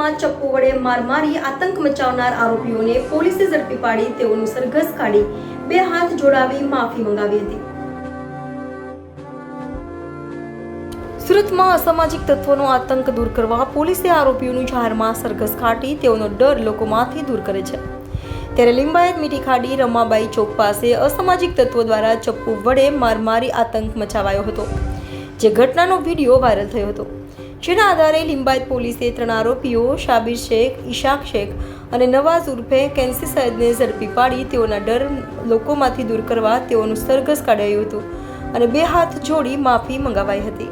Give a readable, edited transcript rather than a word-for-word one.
લિંબાયતમાં ચપ્પુ વડે માર મારી આતંક મચાવનાર આરોપીઓને પોલીસે ઝડપી પાડી તેઓનું સરઘસ કાઢી બે હાથ જોડાવી માફી મંગાવી હતી. સુરતમાં અસામાજિક તત્વોનો આતંક દૂર કરવા પોલીસે આરોપીઓનું જાહેરમાં સરઘસ કાઢી તેઓનો ડર લોકોમાંથી દૂર કરે છે. ત્યારે લિંબાયત મીઠી ખાડી રમાબાઈ ચોક પાસે અસામાજિક તત્વો દ્વારા ચપ્પુ વડે મારમારી આતંક મચાવાયો હતો, જે ઘટનાનો વિડીયો વાયરલ થયો હતો. જેના આધારે લિંબાયત પોલીસે 3 આરોપીઓ શાબીર શેખ, ઈશાક શેખ અને નવાઝ ઉર્ફે કેન્સી સૈયદને ઝડપી પાડી તેઓના ડર લોકોમાંથી દૂર કરવા તેઓનું સરઘસ કાઢાયું હતું અને બે હાથ જોડી માફી મંગાવાઈ હતી.